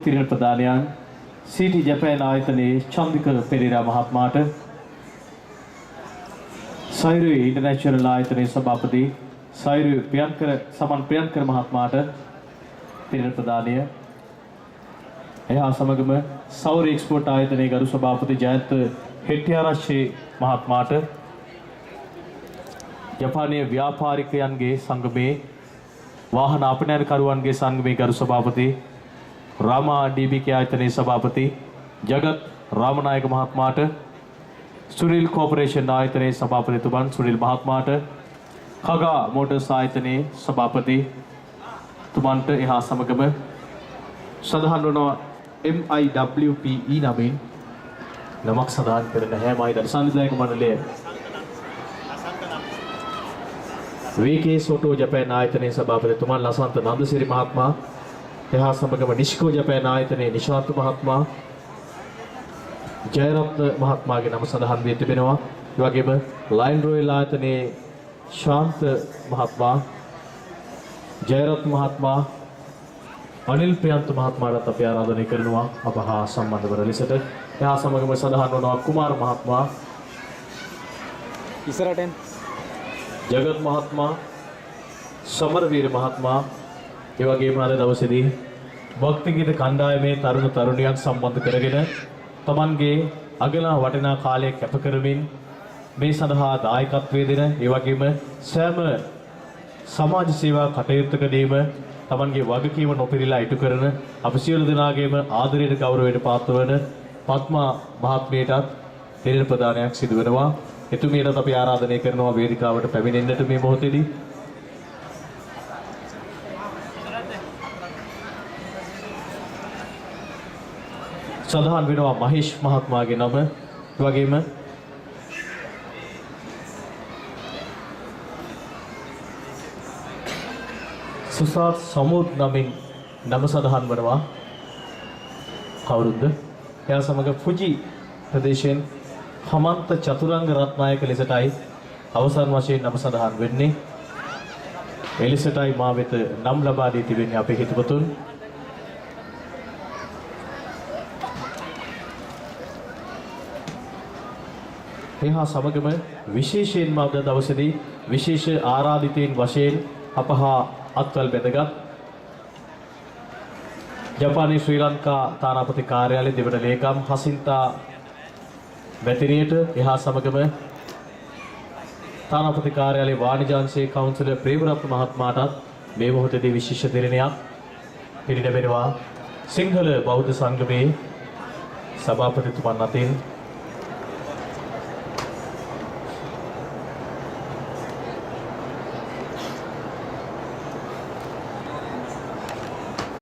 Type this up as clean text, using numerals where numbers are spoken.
පිරින ප්‍රදානයන් සිටි ජපාන් ආයතනයේ චන්දික පෙරේරා මහත්මයාට සයිරු ඉන්ටර්නැෂනල් ආයතනයේ සභාපති සයිරු සමන් ප්‍රියන්කර මහත්මයාට පිරින ප්‍රදානය එහා සමගම සෞර එක්ස්පෝර්ට් ආයතනයේ ගරු සභාපති ජයන්ත හෙට්ටිආරච්චි මහත්මයාට ජපානයේ ව්‍යාපාරිකයන්ගේ සංගමේ වාහන අපනයනකරුවන්ගේ සංගමේ ගරු සභාපති රාමා ඩීබීකේ ආයතනයේ සභාපති ජගත් රාමනායක මහත්මයාට සුනිල් කෝපරේෂන් ආයතනයේ සභාපතිතුමන් සුනිල් මහත්මයාට කගා මෝටර්ස් ආයතනයේ සභාපති තුමන්ට එහා සමගම සඳහන් වනවා MIWPE නමින් නමක් සඳහන් කරන හැමයි සංවිධායක මණ්ඩලය VK සෝටෝ ජපාන් ආයතනයේ සභාපතිතුමන් ලසන්ත නන්දසිරි මහත්මයා එහා සමගම නිෂ්කෝ ජපාන් ආයතනයේ නිශාන්ත මහත්මයා ජයරත්න මහත්මයාගේ නම සඳහන් වී තිබෙනවා. ඒ වගේම ලයන් රොයල් ආයතනයේ ශාන්ත මහත්මයා ජයරත්න මහත්මයා අනිල් ප්‍රියන්ත මහත්මයාට අපි ආරාධනය කරනවා අප හා සම්බන්ධ වන ලෙසට. එහා සමගම සඳහන් වනවා කුමාර මහත්මයා ඉස්සරටෙන් ජගත් මහත්මයා සමරවීර මහත්මයා ඒ වගේම අද දවසේදී භක්ති ගීත කණ්ඩායමේ තරුණ තරුණියන් සම්බන්ධ කරගෙන තමන්ගේ අගනා වටිනා කාලය කැප කරමින් මේ සඳහා දායකත්වයේ දෙන ඒ වගේම සෑම සමාජ සේවා කටයුත්තකදීම තමන්ගේ වගකීම නොපිරිලා ඉටු කරන අප සියලු දෙනාගේම ආදරයට ගෞරවයට පාත්‍ර වන පත්මා මහත්මියටත් තෙරණ ප්‍රදානයක් සිදු වෙනවා. එතුමියටත් අපි ආරාධනය කරනවා වේදිකාවට පැමිණෙන්නට මේ මොහොතේදී. සඳහන් වෙනවා මහේෂ් මහත්මයාගේ නම. ඒ වගේම සුසාත් සමුද් නමින් නම සඳහන් වෙනවා. කවුරුද? එයා සමග ෆුජි ප්‍රදේශයෙන් හමන්ත චතුරංග රත්නායක ලෙසටයි අවසන් වශයෙන් නම සඳහන් වෙන්නේ. එලෙසටයි මා වෙත නම් ලබා දී තිබෙන්නේ අපේ හිතවතුන්. එහා සමගම විශේෂයෙන්ම අද දවසේදී විශේෂ ආරාධිතයින් වශයෙන් අප හා අත්වල් බැඳගත් ජපානයේ ශ්‍රී ලංකා තානාපති කාර්යාලයේ දෙවන ලේකම් හසින්තා මැතිණියට එහා සමගම තානාපති කාර්යාලයේ වාණිජාංශයේ කවුන්සිලර් ප්‍රේමරත්න මහත්මයාටත් මේ මොහොතේදී විශේෂ දිනයක් පිළිගැනෙනවා. සිංහල බෞද්ධ සංගමේ සභාපතිතුමන් අතින්